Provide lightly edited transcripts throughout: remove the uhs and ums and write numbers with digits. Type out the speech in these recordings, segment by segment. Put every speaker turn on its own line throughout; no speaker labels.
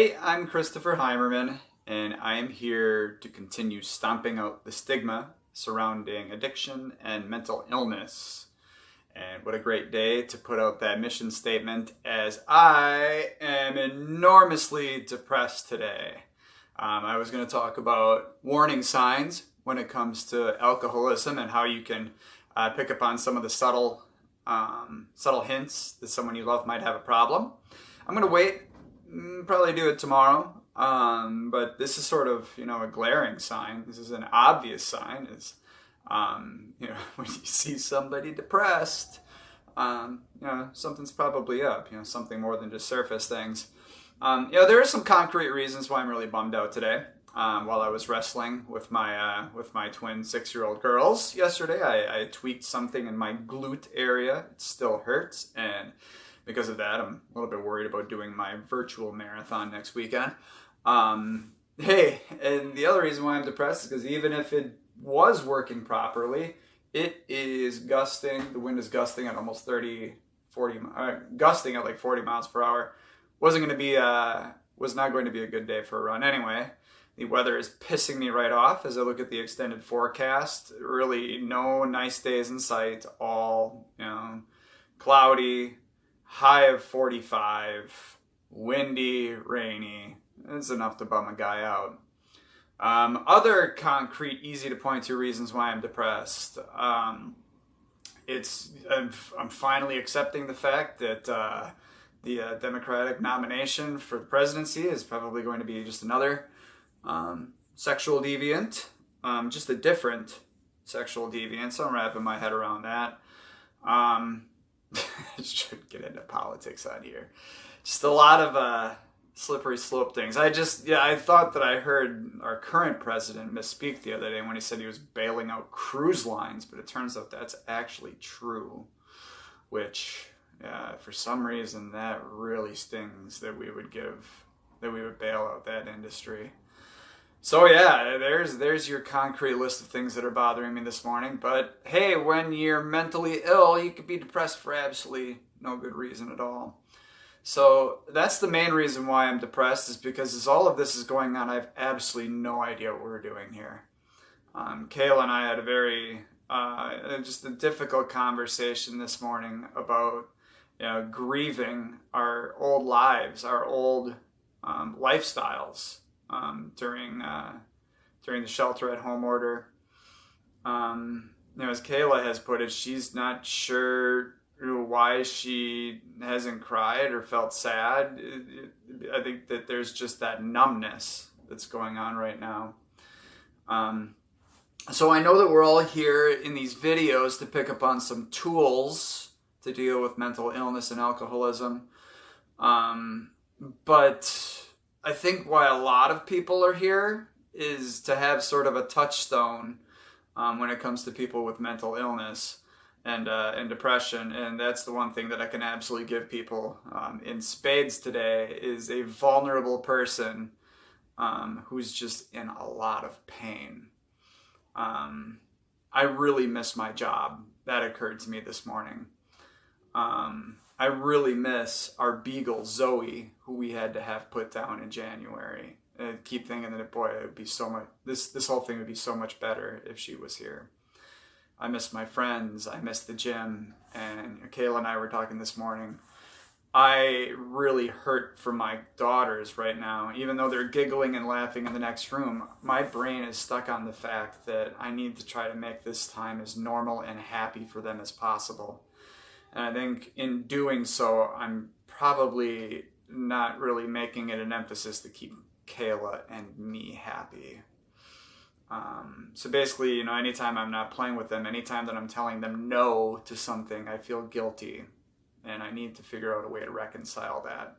Hey, I'm Christopher Heimerman, and I am here to continue stomping out the stigma surrounding addiction and mental illness. And what a great day to put out that mission statement, as I am enormously depressed today. I was going to talk about warning signs when it comes to alcoholism and how you can pick up on some of the subtle hints that someone you love might have a problem. I'm going to wait. Probably do it tomorrow, but this is sort of, a glaring sign. This is an obvious sign, is, when you see somebody depressed, something's probably up, something more than just surface things. There are some concrete reasons why I'm really bummed out today. While I was wrestling with my twin 6-year-old girls yesterday, I tweaked something in my glute area. It still hurts, and because of that, I'm a little bit worried about doing my virtual marathon next weekend. Hey, and the other reason why I'm depressed is because even if it was working properly, it is gusting. The wind is gusting at almost gusting at like 40 miles per hour. Was not going to be a good day for a run anyway. The weather is pissing me right off as I look at the extended forecast. Really no nice days in sight. All, cloudy, high of 45, windy, rainy. It's enough to bum a guy out. Other concrete, easy to point to reasons why I'm depressed. I'm finally accepting the fact that the Democratic nomination for the presidency is probably going to be just another sexual deviant, just a different sexual deviant. So I'm wrapping my head around that. Should get into politics on here. Just a lot of slippery slope things. I thought that I heard our current president misspeak the other day when he said he was bailing out cruise lines, but it turns out that's actually true, which for some reason that really stings that we would bail out that industry. So yeah, there's your concrete list of things that are bothering me this morning. But hey, when you're mentally ill, you could be depressed for absolutely no good reason at all. So that's the main reason why I'm depressed, is because as all of this is going on, I have absolutely no idea what we're doing here. Kayla and I had a very, just a difficult conversation this morning about, grieving our old lives, our old lifestyles. During the shelter-at-home order. As Kayla has put it, she's not sure why she hasn't cried or felt sad. I think that there's just that numbness that's going on right now. So I know that we're all here in these videos to pick up on some tools to deal with mental illness and alcoholism. But I think why a lot of people are here is to have sort of a touchstone when it comes to people with mental illness and depression. And that's the one thing that I can absolutely give people in spades today, is a vulnerable person who's just in a lot of pain. I really miss my job. That occurred to me this morning. I really miss our beagle, Zoe, who we had to have put down in January. And I keep thinking that, boy, it would be so much, this whole thing would be so much better if she was here. I miss my friends. I miss the gym. And Kayla and I were talking this morning. I really hurt for my daughters right now. Even though they're giggling and laughing in the next room, my brain is stuck on the fact that I need to try to make this time as normal and happy for them as possible. And I think in doing so, I'm probably not really making it an emphasis to keep Kayla and me happy. So basically, anytime I'm not playing with them, anytime that I'm telling them no to something, I feel guilty. And I need to figure out a way to reconcile that.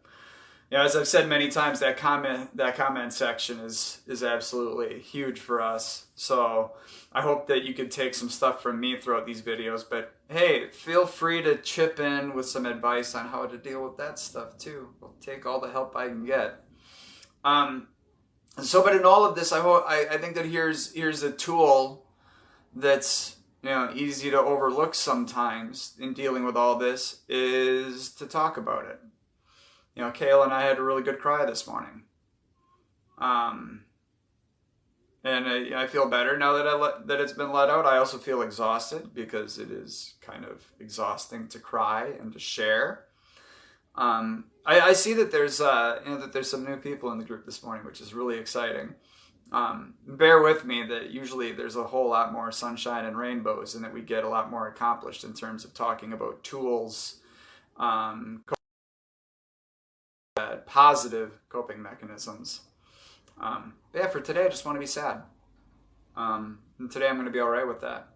As I've said many times, that comment section is absolutely huge for us. So I hope that you could take some stuff from me throughout these videos. But hey, feel free to chip in with some advice on how to deal with that stuff too. I'll take all the help I can get. But in all of this, I think that here's a tool that's easy to overlook sometimes in dealing with all this, is to talk about it. Kayla and I had a really good cry this morning. And I feel better now that it's been let out. I also feel exhausted because it is kind of exhausting to cry and to share. I see that there's some new people in the group this morning, which is really exciting. Bear with me that usually there's a whole lot more sunshine and rainbows, and that we get a lot more accomplished in terms of talking about tools, positive coping mechanisms. Yeah, for today, I just want to be sad. And today I'm going to be all right with that.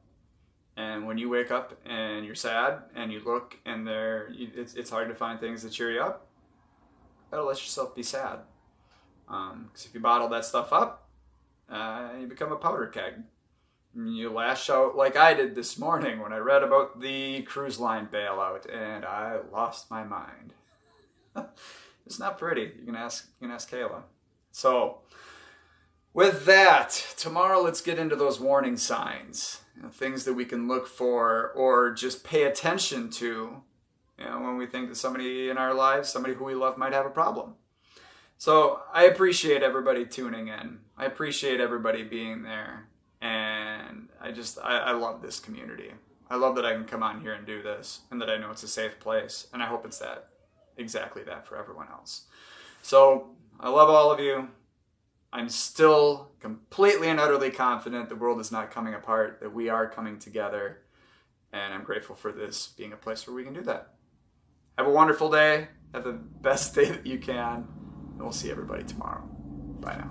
And when you wake up and you're sad and you look and it's hard to find things that cheer you up, you gotta let yourself be sad. Because if you bottle that stuff up, you become a powder keg. You lash out like I did this morning when I read about the cruise line bailout, and I lost my mind. It's not pretty. You can ask Kayla. So, with that, tomorrow let's get into those warning signs, things that we can look for or just pay attention to, when we think that somebody in our lives, somebody who we love, might have a problem. So I appreciate everybody tuning in. I appreciate everybody being there, and I love this community. I love that I can come on here and do this, and that I know it's a safe place, and I hope it's exactly that for everyone else. So I love all of you. I'm still completely and utterly confident the world is not coming apart, that we are coming together, and I'm grateful for this being a place where we can do that. Have a wonderful day. Have the best day that you can, and we'll see everybody tomorrow. Bye now.